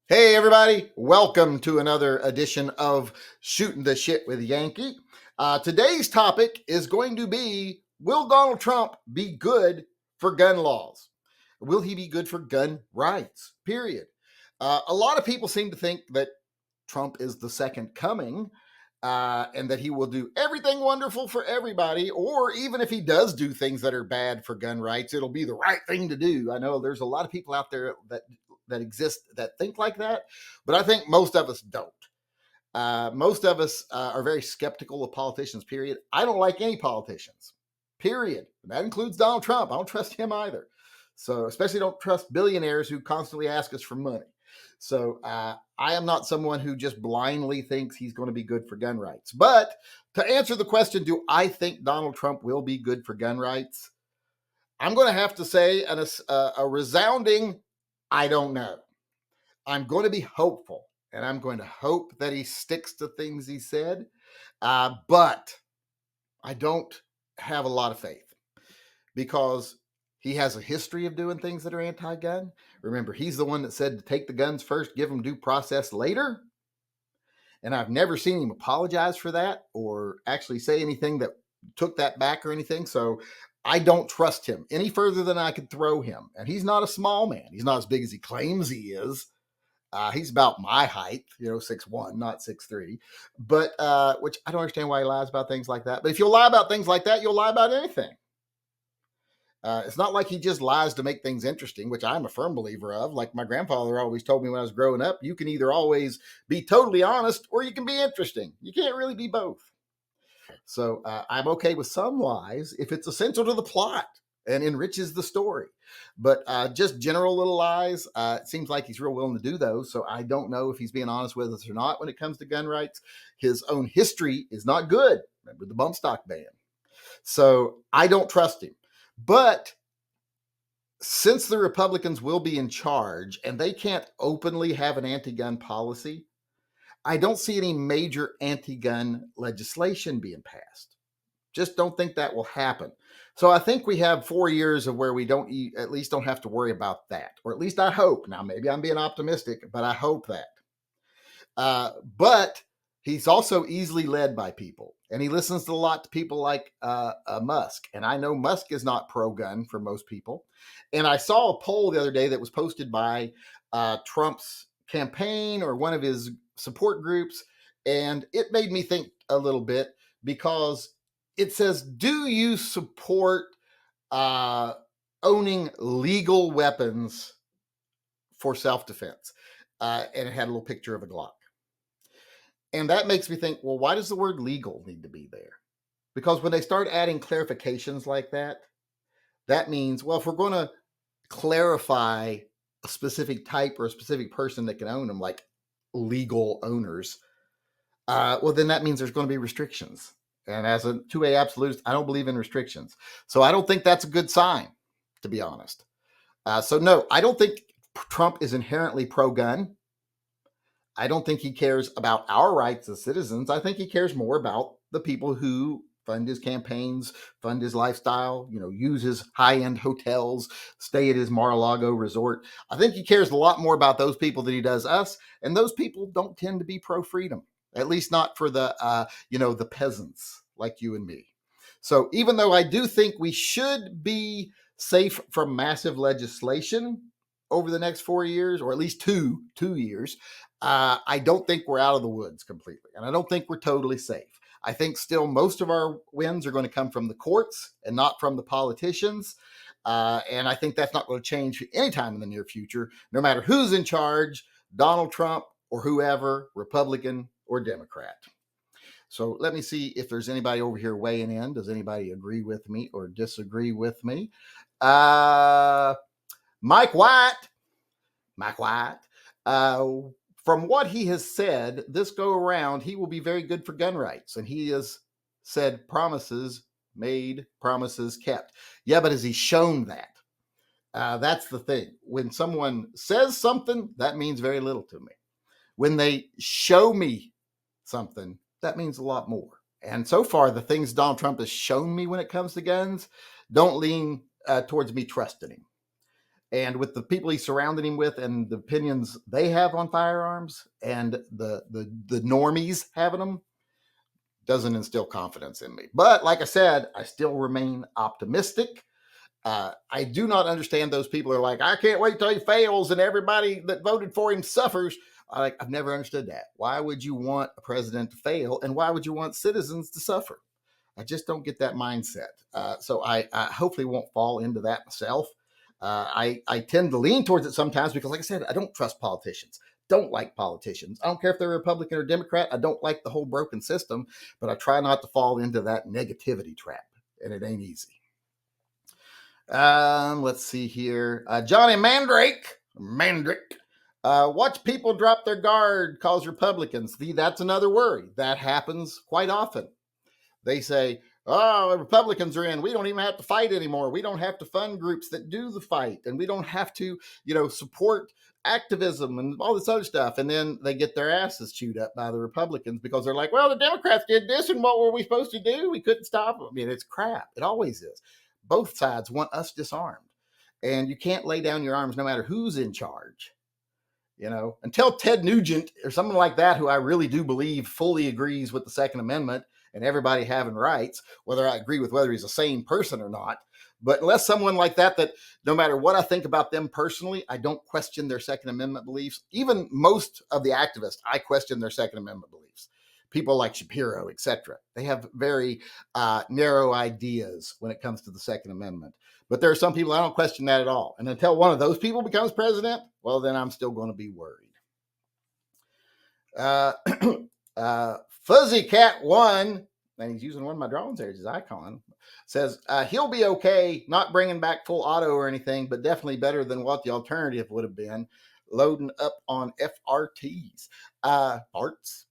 Hey, everybody. Welcome to another edition of Shooting the Shit with Yankee. Today's topic is going to be, will Donald Trump be good for gun laws? Will he be good for gun rights? Period. A lot of people seem to think that Trump is the second coming and that he will do everything wonderful for everybody, or even if he does do things that are bad for gun rights, it'll be the right thing to do. I know there's a lot of people out there that exist that think like that, but I think most of us don't. Most of us are very skeptical of politicians, period. I don't like any politicians, period. That includes Donald Trump. I don't trust him either. So, especially don't trust billionaires who constantly ask us for money. So, I am not someone who just blindly thinks he's going to be good for gun rights. But to answer the question, do I think Donald Trump will be good for gun rights? I'm going to have to say a resounding I don't know. I'm going to be hopeful, and I'm going to hope that he sticks to things he said. But I don't have a lot of faith because he has a history of doing things that are anti-gun. Remember, he's the one that said to take the guns first, give them due process later. And I've never seen him apologize for that or actually say anything that took that back or anything. So I don't trust him any further than I could throw him. And he's not a small man. He's not as big as he claims he is. He's about my height, 6'1", not 6'3", but which I don't understand why he lies about things like that. But if you'll lie about things like that, you'll lie about anything. It's not like he just lies to make things interesting, which I'm a firm believer of. Like my grandfather always told me when I was growing up, you can either always be totally honest or you can be interesting. You can't really be both. So I'm okay with some lies if it's essential to the plot and enriches the story. But just general little lies, it seems like he's real willing to do those. So I don't know if he's being honest with us or not when it comes to gun rights. His own history is not good. Remember the bump stock ban. So I don't trust him. But since the Republicans will be in charge and they can't openly have an anti-gun policy, I don't see any major anti-gun legislation being passed. Just don't think that will happen. So I think we have 4 years of where we at least don't have to worry about that, or at least I hope. Now, maybe I'm being optimistic, but I hope that. But he's also easily led by people, and he listens a lot to people like Musk. And I know Musk is not pro-gun for most people. And I saw a poll the other day that was posted by Trump's campaign or one of his support groups, and it made me think a little bit because it says, do you support owning legal weapons for self-defense? And it had a little picture of a Glock. And that makes me think, well, why does the word legal need to be there? Because when they start adding clarifications like that, that means, well, if we're going to clarify a specific type or a specific person that can own them, like legal owners, well, then that means there's going to be restrictions. And as a 2A absolutist, I don't believe in restrictions. So I don't think that's a good sign, to be honest. So no, I don't think Trump is inherently pro-gun. I don't think he cares about our rights as citizens. I think he cares more about the people who fund his campaigns, fund his lifestyle, use his high-end hotels, stay at his Mar-a-Lago resort. I think he cares a lot more about those people than he does us. And those people don't tend to be pro-freedom, at least not for the, the peasants like you and me. So even though I do think we should be safe from massive legislation over the next 4 years, or at least two years, I don't think we're out of the woods completely. And I don't think we're totally safe. I think still most of our wins are going to come from the courts and not from the politicians. And I think that's not going to change anytime in the near future, no matter who's in charge, Donald Trump or whoever, Republican or Democrat. So let me see if there's anybody over here weighing in. Does anybody agree with me or disagree with me? Mike White. From what he has said, this go around, he will be very good for gun rights. And he has said promises made, promises kept. Yeah, but has he shown that? That's the thing. When someone says something, that means very little to me. When they show me something, that means a lot more. And so far, the things Donald Trump has shown me when it comes to guns don't lean towards me trusting him. And with the people he's surrounding him with and the opinions they have on firearms and the normies having them, doesn't instill confidence in me. But like I said, I still remain optimistic. I do not understand those people who are like, I can't wait till he fails and everybody that voted for him suffers. I've never understood that. Why would you want a president to fail? And why would you want citizens to suffer? I just don't get that mindset. So I hopefully won't fall into that myself. I tend to lean towards it sometimes because, like I said, I don't trust politicians. Don't like politicians. I don't care if they're Republican or Democrat. I don't like the whole broken system, but I try not to fall into that negativity trap, and it ain't easy. Let's see here. Johnny Mandrake. Watch people drop their guard, cause Republicans. See, that's another worry. That happens quite often. They say, oh, Republicans are in. We don't even have to fight anymore. We don't have to fund groups that do the fight. And we don't have to, support activism and all this other stuff. And then they get their asses chewed up by the Republicans because they're like, well, the Democrats did this. And what were we supposed to do? We couldn't stop them. I mean, it's crap. It always is. Both sides want us disarmed. And you can't lay down your arms no matter who's in charge. Until Ted Nugent or someone like that, who I really do believe fully agrees with the Second Amendment and everybody having rights, whether I agree with whether he's a sane person or not. But unless someone like that no matter what I think about them personally, I don't question their Second Amendment beliefs. Even most of the activists, I question their Second Amendment beliefs. People like Shapiro, etc. They have very narrow ideas when it comes to the Second Amendment. But there are some people I don't question that at all. And until one of those people becomes president, well, then I'm still going to be worried. Fuzzy Cat 1, and he's using one of my drones there as his icon, says he'll be okay, not bringing back full auto or anything, but definitely better than what the alternative would have been, loading up on FRTs. Parts.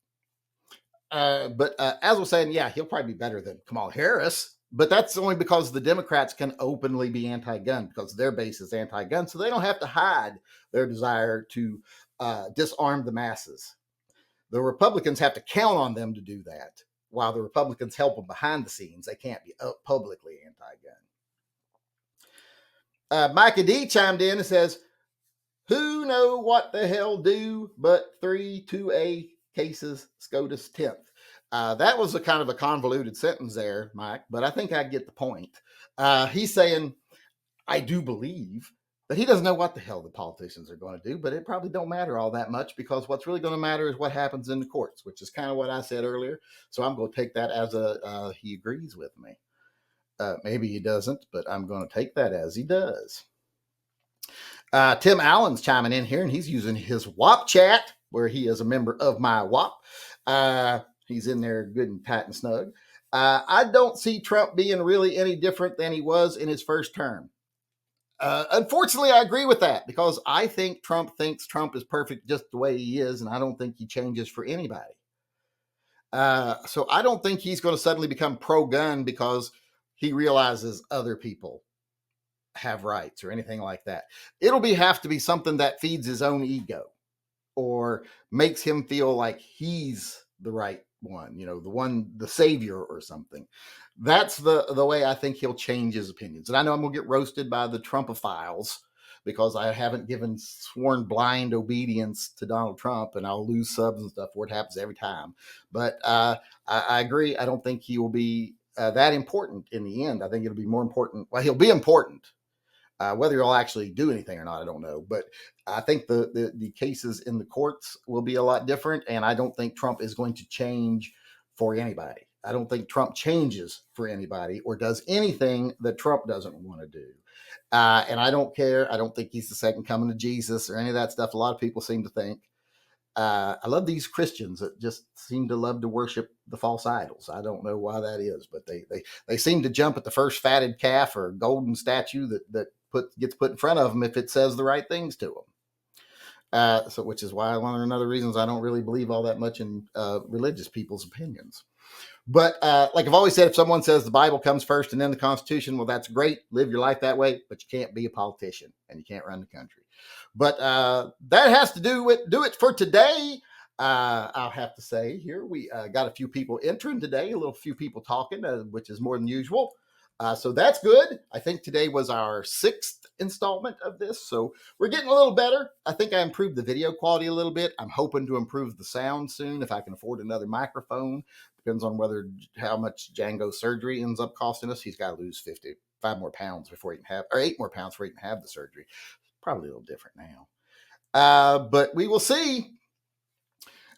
But as I was saying, yeah, he'll probably be better than Kamala Harris. But that's only because the Democrats can openly be anti-gun because their base is anti-gun. So they don't have to hide their desire to disarm the masses. The Republicans have to count on them to do that. While the Republicans help them behind the scenes, they can't be publicly anti-gun. Micah D chimed in and says, who know what the hell do but 3 2A cases SCOTUS 10th. That was a kind of a convoluted sentence there, Mike, but I think I get the point. He's saying, I do believe, but he doesn't know what the hell the politicians are going to do, but it probably don't matter all that much because what's really going to matter is what happens in the courts, which is kind of what I said earlier. So I'm going to take that as he agrees with me. Maybe he doesn't, but I'm going to take that as he does. Tim Allen's chiming in here, and he's using his WAP chat, where he is a member of my WAP. He's in there good and tight and snug. I don't see Trump being really any different than he was in his first term. Unfortunately, I agree with that because I think Trump thinks Trump is perfect just the way he is, and I don't think he changes for anybody. So I don't think he's going to suddenly become pro-gun because he realizes other people have rights or anything like that. It'll have to be something that feeds his own ego or makes him feel like he's the right one, the savior or something. That's the way I think he'll change his opinions. And I know I'm going to get roasted by the Trumpophiles because I haven't given sworn blind obedience to Donald Trump, and I'll lose subs and stuff where it happens every time. But I agree. I don't think he will be that important in the end. I think it'll be more important. Well, he'll be important. Whether he'll actually do anything or not, I don't know. But I think the cases in the courts will be a lot different. And I don't think Trump is going to change for anybody. I don't think Trump changes for anybody or does anything that Trump doesn't want to do. And I don't care. I don't think he's the second coming of Jesus or any of that stuff. A lot of people seem to think. I love these Christians that just seem to love to worship the false idols. I don't know why that is, but they seem to jump at the first fatted calf or golden statue that gets put in front of them if it says the right things to them. So, which is why one of the reasons I don't really believe all that much in religious people's opinions. But like I've always said, if someone says the Bible comes first and then the Constitution, well, that's great. Live your life that way, but you can't be a politician and you can't run the country. But that has to do it for today. I'll have to say here, we got a few people entering today, few people talking, which is more than usual. So that's good. I think today was our 6th installment of this. So we're getting a little better. I think I improved the video quality a little bit. I'm hoping to improve the sound soon if I can afford another microphone. Depends on how much Django's surgery ends up costing us. He's got to lose 5 more pounds before he can have, or 8 more pounds before he can have the surgery. Probably a little different now. But we will see.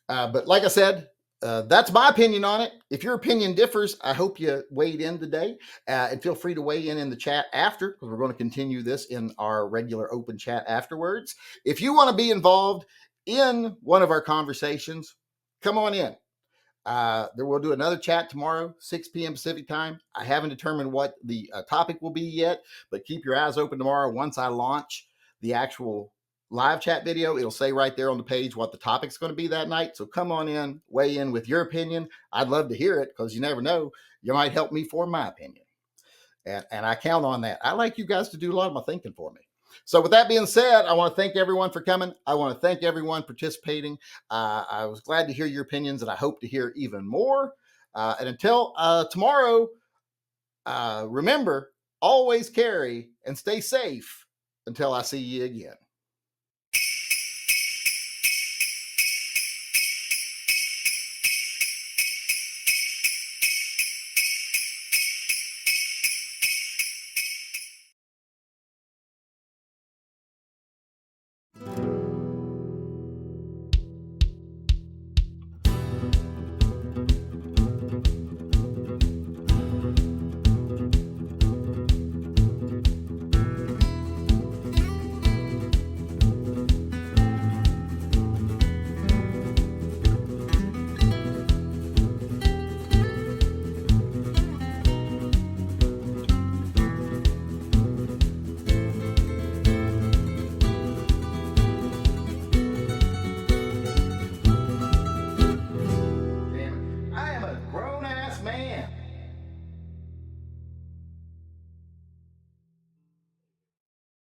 But like I said, that's my opinion on it. If your opinion differs, I hope you weighed in today. And feel free to weigh in the chat after, because we're going to continue this in our regular open chat afterwards. If you want to be involved in one of our conversations, come on in. We'll do another chat tomorrow, 6 p.m. Pacific time. I haven't determined what the topic will be yet, but keep your eyes open tomorrow. Once I launch the actual live chat video, it'll say right there on the page what the topic's going to be that night. So come on in, weigh in with your opinion. I'd love to hear it, because you never know, you might help me form my opinion. And I count on that. I like you guys to do a lot of my thinking for me. So with that being said, I want to thank everyone for coming. I want to thank everyone participating. I was glad to hear your opinions, and I hope to hear even more. And until tomorrow, remember, always carry and stay safe until I see you again.